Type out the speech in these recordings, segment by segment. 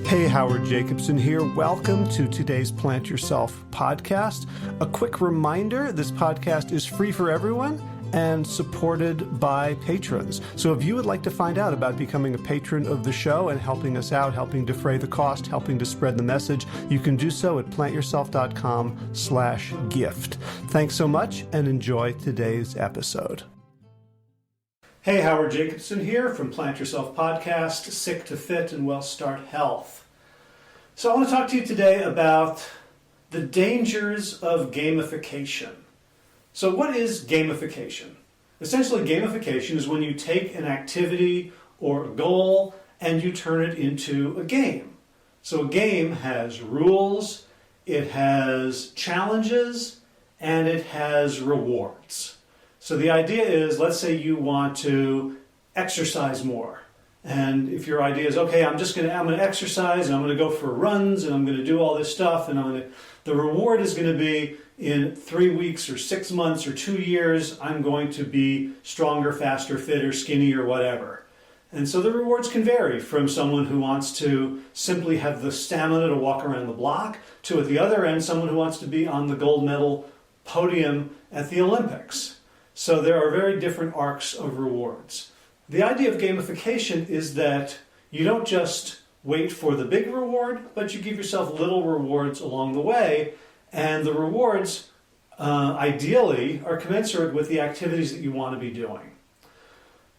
Hey, Howard Jacobson here. Welcome to today's Plant Yourself podcast. A quick reminder, this podcast is free for everyone and supported by patrons. So if you would like to find out about becoming a patron of the show and helping us out, helping defray the cost, helping to spread the message, you can do so at plantyourself.com/gift. Thanks so much and enjoy today's episode. Hey, Howard Jacobson here from Plant Yourself Podcast, Sick to Fit and Well Start Health. So I want to talk to you today about the dangers of gamification. So what is gamification? Essentially, gamification is when you take an activity or a goal and you turn it into a game. So a game has rules, it has challenges, and it has rewards. So the idea is, let's say you want to exercise more. And if your idea is, okay, I'm going to exercise and I'm going to go for runs and I'm going to do all this stuff and the reward is going to be in 3 weeks or 6 months or 2 years, I'm going to be stronger, faster, fitter, skinny, or whatever. And so the rewards can vary from someone who wants to simply have the stamina to walk around the block to, at the other end, someone who wants to be on the gold medal podium at the Olympics. So there are very different arcs of rewards. The idea of gamification is that you don't just wait for the big reward, but you give yourself little rewards along the way, and the rewards ideally are commensurate with the activities that you want to be doing.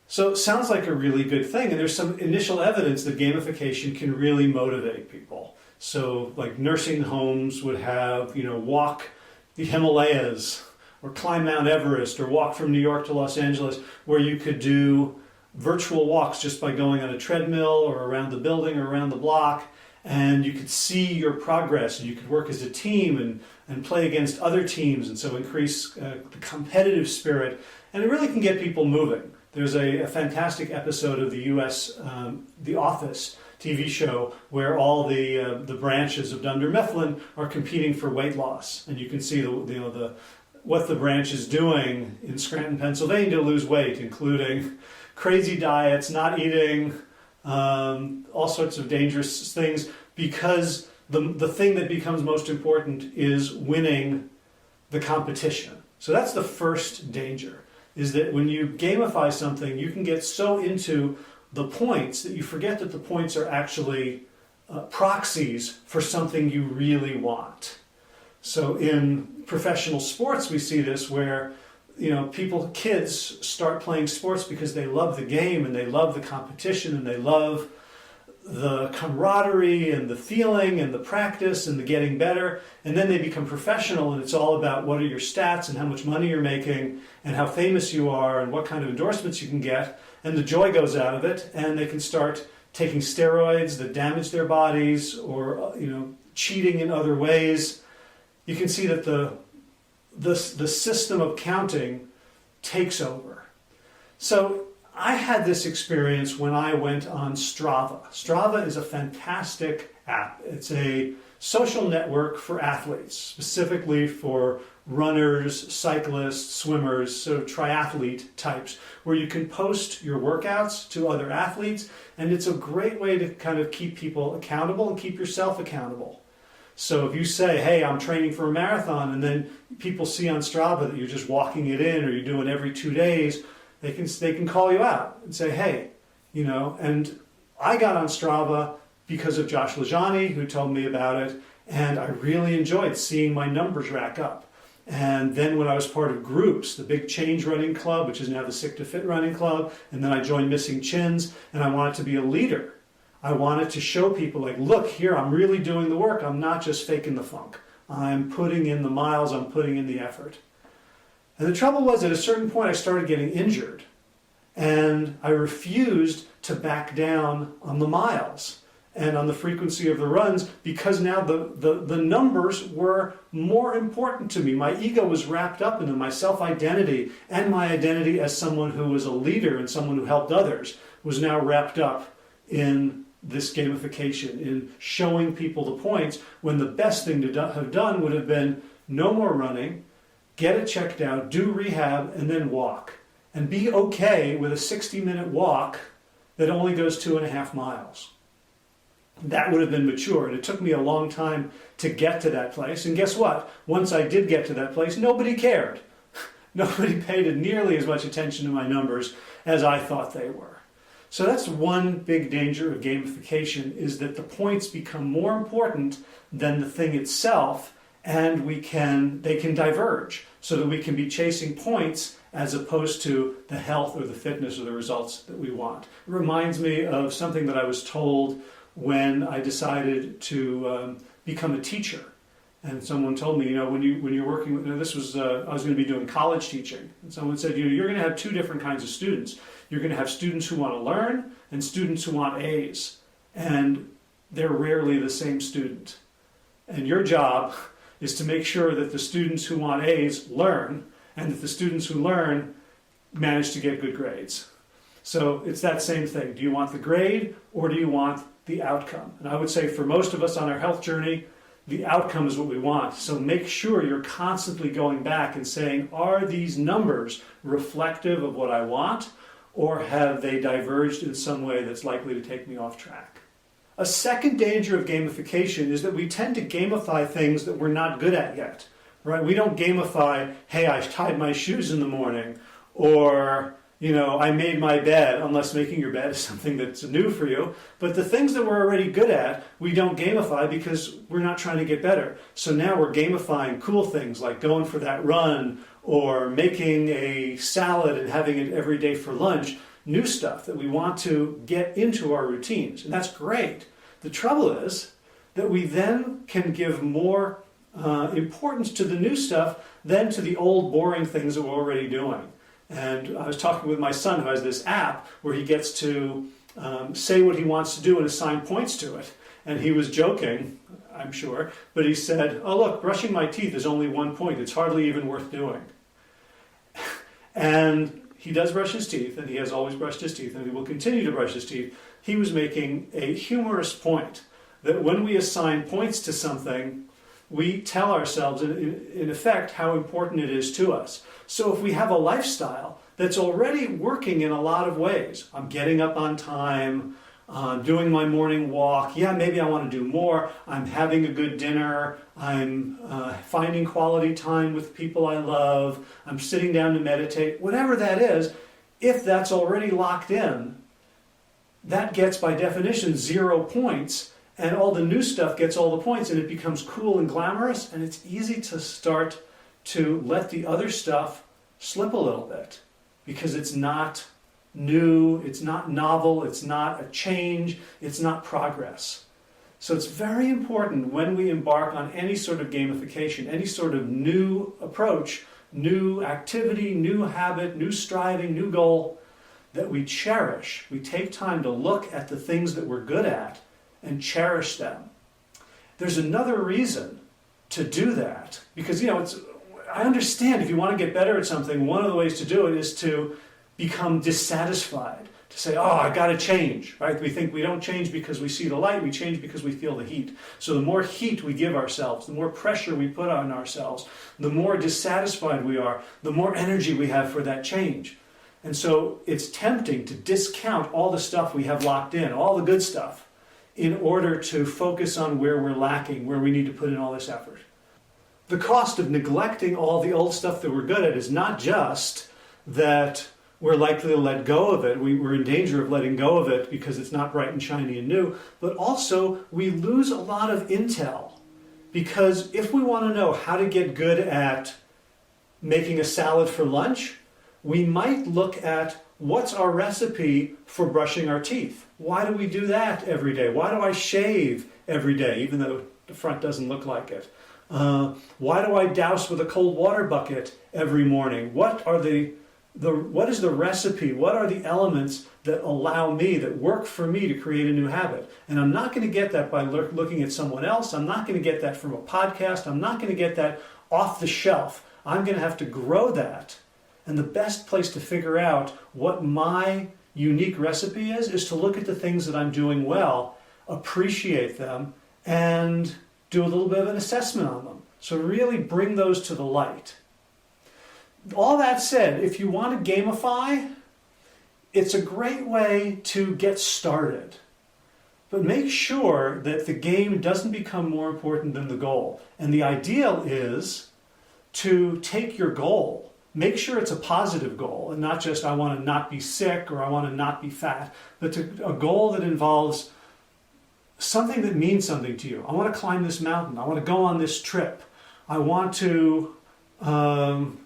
So it sounds like a really good thing, and there's some initial evidence that gamification can really motivate people. So like nursing homes would have, walk the Himalayas, or climb Mount Everest, or walk from New York to Los Angeles, where you could do virtual walks just by going on a treadmill or around the building or around the block, and you could see your progress, and you could work as a team and play against other teams, and so increase the competitive spirit, and it really can get people moving. There's a fantastic episode of the U.S. The Office TV show where all the branches of Dunder Mifflin are competing for weight loss, and you can see what the branch is doing in Scranton, Pennsylvania to lose weight, including crazy diets, not eating, all sorts of dangerous things, because the thing that becomes most important is winning the competition. So that's the first danger, is that when you gamify something, you can get so into the points that you forget that the points are actually proxies for something you really want. So in professional sports, we see this where kids start playing sports because they love the game and they love the competition and they love the camaraderie and the feeling and the practice and the getting better. And then they become professional, and it's all about what are your stats and how much money you're making and how famous you are and what kind of endorsements you can get. And the joy goes out of it, and they can start taking steroids that damage their bodies or cheating in other ways. You can see that the system of counting takes over. So I had this experience when I went on Strava. Strava is a fantastic app. It's a social network for athletes, specifically for runners, cyclists, swimmers, sort of triathlete types, where you can post your workouts to other athletes, and it's a great way to kind of keep people accountable and keep yourself accountable. So if you say, hey, I'm training for a marathon, and then people see on Strava that you're just walking it in or you're doing it every 2 days, they can call you out and say, hey, and I got on Strava because of Josh Lajani, who told me about it, and I really enjoyed seeing my numbers rack up. And then when I was part of groups, the Big Change Running Club, which is now the Sick to Fit Running Club, and then I joined Missing Chins, and I wanted to be a leader. I wanted to show people, like, look, here, I'm really doing the work. I'm not just faking the funk. I'm putting in the miles. I'm putting in the effort. And the trouble was, at a certain point, I started getting injured. And I refused to back down on the miles and on the frequency of the runs, because now the numbers were more important to me. My ego was wrapped up in them. My self-identity and my identity as someone who was a leader and someone who helped others was now wrapped up in this gamification, in showing people the points, when the best thing to have done would have been no more running, get it checked out, do rehab, and then walk. And be okay with a 60-minute walk that only goes 2.5 miles. that would have been mature. And it took me a long time to get to that place. And guess what? Once I did get to that place, nobody cared. Nobody paid nearly as much attention to my numbers as I thought they were. So that's one big danger of gamification, is that the points become more important than the thing itself, and they can diverge so that we can be chasing points as opposed to the health or the fitness or the results that we want. It reminds me of something that I was told when I decided to become a teacher. And someone told me, when you're working with, this was, I was going to be doing college teaching. And someone said, you're going to have two different kinds of students. You're going to have students who want to learn and students who want A's. And they're rarely the same student. And your job is to make sure that the students who want A's learn, and that the students who learn manage to get good grades. So it's that same thing. Do you want the grade, or do you want the outcome? And I would say for most of us on our health journey, the outcome is what we want. So make sure you're constantly going back and saying, are these numbers reflective of what I want, or have they diverged in some way that's likely to take me off track? A second danger of gamification is that we tend to gamify things that we're not good at yet. Right? We don't gamify, hey, I tied my shoes in the morning, or, I made my bed, unless making your bed is something that's new for you. But the things that we're already good at, we don't gamify because we're not trying to get better. So now we're gamifying cool things like going for that run, or making a salad and having it every day for lunch, new stuff that we want to get into our routines. And that's great. The trouble is that we then can give more importance to the new stuff than to the old boring things that we're already doing. And I was talking with my son, who has this app where he gets to say what he wants to do and assign points to it. And he was joking, I'm sure, but he said, oh look, brushing my teeth is only 1 point. It's hardly even worth doing. And he does brush his teeth, and he has always brushed his teeth, and he will continue to brush his teeth. He was making a humorous point that when we assign points to something, we tell ourselves, in effect, how important it is to us. So if we have a lifestyle that's already working in a lot of ways, I'm getting up on time, doing my morning walk, maybe I want to do more, I'm having a good dinner, I'm finding quality time with people I love, I'm sitting down to meditate, whatever that is, if that's already locked in, that gets, by definition, 0 points. And all the new stuff gets all the points, and it becomes cool and glamorous, and it's easy to start to let the other stuff slip a little bit, because it's not new, it's not novel, it's not a change, it's not progress. So it's very important when we embark on any sort of gamification, any sort of new approach, new activity, new habit, new striving, new goal, that we cherish. We take time to look at the things that we're good at and cherish them. There's another reason to do that, because I understand if you want to get better at something, one of the ways to do it is to become dissatisfied, to say, oh, I got to change, right? We think we don't change because we see the light, we change because we feel the heat. So the more heat we give ourselves, the more pressure we put on ourselves, the more dissatisfied we are, the more energy we have for that change. And so it's tempting to discount all the stuff we have locked in, all the good stuff, in order to focus on where we're lacking, where we need to put in all this effort. The cost of neglecting all the old stuff that we're good at is not just that we're likely to let go of it, we're in danger of letting go of it because it's not bright and shiny and new, but also we lose a lot of intel. Because if we want to know how to get good at making a salad for lunch, we might look at what's our recipe for brushing our teeth. Why do we do that every day? Why do I shave every day, even though the front doesn't look like it? Why do I douse with a cold water bucket every morning? What is the recipe? What are the elements that allow me, that work for me to create a new habit? And I'm not going to get that by looking at someone else. I'm not going to get that from a podcast. I'm not going to get that off the shelf. I'm going to have to grow that. And the best place to figure out what my unique recipe is to look at the things that I'm doing well, appreciate them, and do a little bit of an assessment on them. So really bring those to the light. All that said, if you want to gamify, it's a great way to get started. but make sure that the game doesn't become more important than the goal. And the ideal is to take your goal, make sure it's a positive goal, and not just I want to not be sick or I want to not be fat, but a goal that involves something that means something to you. I want to climb this mountain. I want to go on this trip. I want to run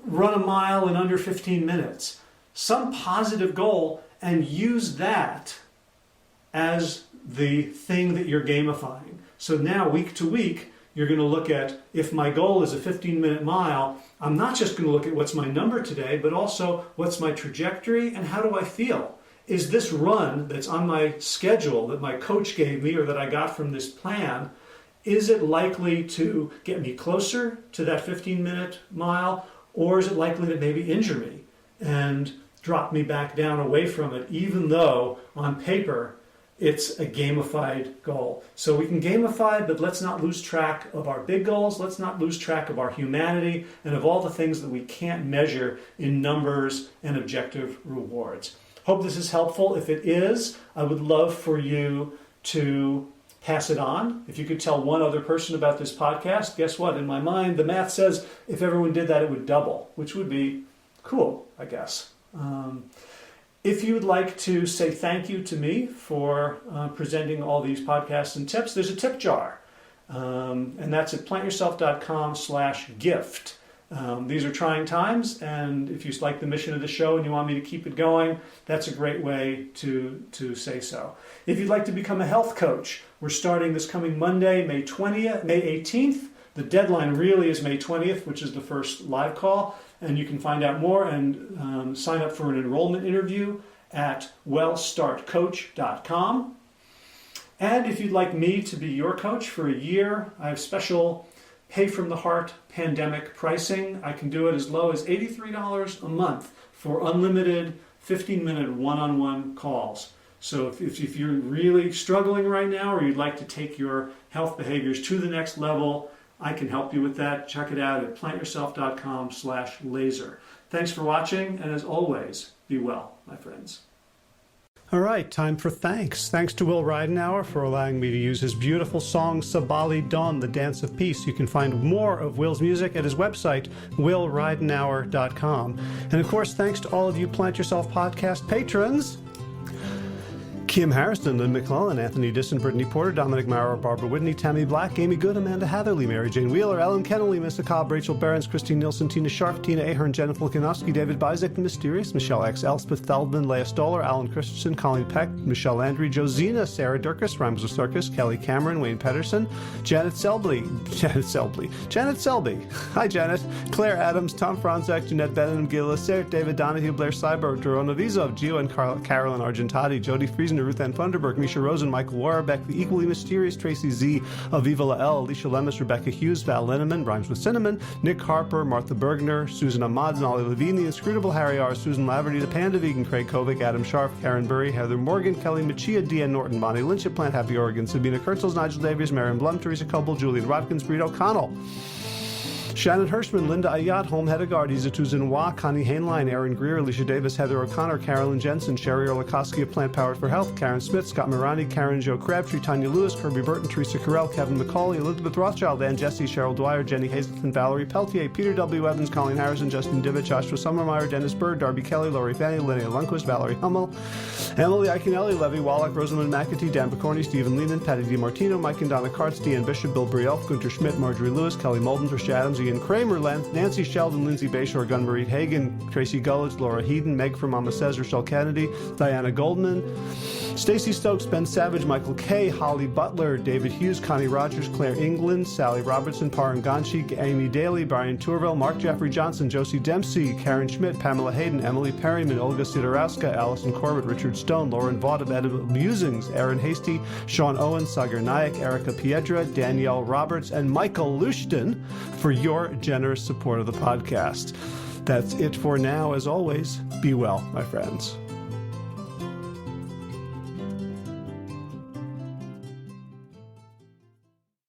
a mile in under 15 minutes. Some positive goal, and use that as the thing that you're gamifying. So now, week to week, you're going to look at, if my goal is a 15-minute mile, I'm not just going to look at what's my number today, but also what's my trajectory and how do I feel? Is this run that's on my schedule that my coach gave me or that I got from this plan, is it likely to get me closer to that 15-minute mile, or is it likely to maybe injure me and drop me back down away from it, even though on paper it's a gamified goal? So we can gamify, but let's not lose track of our big goals. Let's not lose track of our humanity and of all the things that we can't measure in numbers and objective rewards. Hope this is helpful. If it is, I would love for you to pass it on. If you could tell one other person about this podcast, guess what? In my mind, the math says if everyone did that, it would double, which would be cool, I guess. If you would like to say thank you to me for presenting all these podcasts and tips, there's a tip jar. And that's at plantyourself.com/gift. These are trying times, and if you like the mission of the show and you want me to keep it going, that's a great way to say so. If you'd like to become a health coach, we're starting this coming Monday, May 18th. The deadline really is May 20th, which is the first live call, and you can find out more and sign up for an enrollment interview at wellstartcoach.com. And if you'd like me to be your coach for a year, I have special pay from the heart pandemic pricing. I can do it as low as $83 a month for unlimited 15-minute one-on-one calls. So if you're really struggling right now, or you'd like to take your health behaviors to the next level, I can help you with that. Check it out at plantyourself.com/laser. Thanks for watching, and as always, be well, my friends. All right, time for thanks. Thanks to Will Ridenauer for allowing me to use his beautiful song Sabali Dawn, the Dance of Peace. You can find more of Will's music at his website, willridenauer.com. And of course, thanks to all of you Plant Yourself podcast patrons. Kim Harrison, Lynn McClellan, Anthony Disson, Brittany Porter, Dominic Maurer, Barbara Whitney, Tammy Black, Amy Good, Amanda Hatherley, Mary Jane Wheeler, Ellen Kennelly, Mr. Cobb, Rachel Behrens, Christine Nielsen, Tina Sharp, Tina Ahern, Jennifer Kanofsky, David Bizek, The Mysterious, Michelle X, Elspeth Feldman, Leah Stoller, Alan Christensen, Colleen Peck, Michelle Landry, Josina, Sarah Durkis, Rhymes with Circus, Kelly Cameron, Wayne Pedersen, Janet Selby. Hi, Janet. Claire Adams, Tom Franzek, Jeanette Benham, Gil Lacert, David Donahue, Blair Cyber, Dorona Vizov, Gio and Carolyn Argentati, Jody Friesen, Ruth Ann Funderburg, Misha Rosen, Michael Warbeck, the equally mysterious Tracy Z, Aviva Lael, Alicia Lemus, Rebecca Hughes, Val Linneman, Rhymes with Cinnamon, Nick Harper, Martha Bergner, Susan Ahmad, Nolly Levine, the inscrutable Harry R., Susan Laverty, the Panda Vegan, Craig Kovic, Adam Sharf, Karen Burry, Heather Morgan, Kelly Machia, Deanne Norton, Bonnie Lynch at Plant Happy Oregon, Sabina Kurtzels, Nigel Davies, Marion Blum, Teresa Coble, Julian Watkins, Breed O'Connell, Shannon Hirschman, Linda Ayat, Home Hedegaard, Izatu Zinwa, Connie Hainline, Aaron Greer, Alicia Davis, Heather O'Connor, Carolyn Jensen, Sherry Orlikoski of Plant Powered for Health, Karen Smith, Scott Morani, Karen Jo Crabtree, Tanya Lewis, Kirby Burton, Teresa Carell, Kevin McCauley, Elizabeth Rothschild, Ann Jesse, Cheryl Dwyer, Jenny Hazelton, Valerie Peltier, Peter W. Evans, Colleen Harrison, Justin Divich, Joshua Summermeyer, Dennis Bird, Darby Kelly, Lori Fanny, Linnea Lundquist, Valerie Hummel, Emily Iaconelli, Levy Wallach, Rosamund McAtee, Dan Picorni, Stephen Lehman, Patty DiMartino, Mike and Donna Kartz, Deanne Bishop, Bill Brielf, Gunter Schmidt, Marjorie Lewis, Kelly Molden, Trish Adams, Ian Kramer, Nancy Sheldon, Lindsay Bayshore, Gunmarie Hagan, Tracy Gullidge, Laura Heaton, Meg from Mama Says, Rochelle Kennedy, Diana Goldman, Stacey Stokes, Ben Savage, Michael Kay, Holly Butler, David Hughes, Connie Rogers, Claire England, Sally Robertson, Paran Ganshi, Amy Daly, Brian Tourville, Mark Jeffrey Johnson, Josie Dempsey, Karen Schmidt, Pamela Hayden, Emily Perryman, Olga Sidorowska, Allison Corbett, Richard Stone, Lauren Vaught of Edible Musings, Aaron Hasty, Sean Owen, Sagar Nayak, Erica Piedra, Danielle Roberts, and Michael Lushton for your generous support of the podcast. That's it for now. As always, be well, my friends.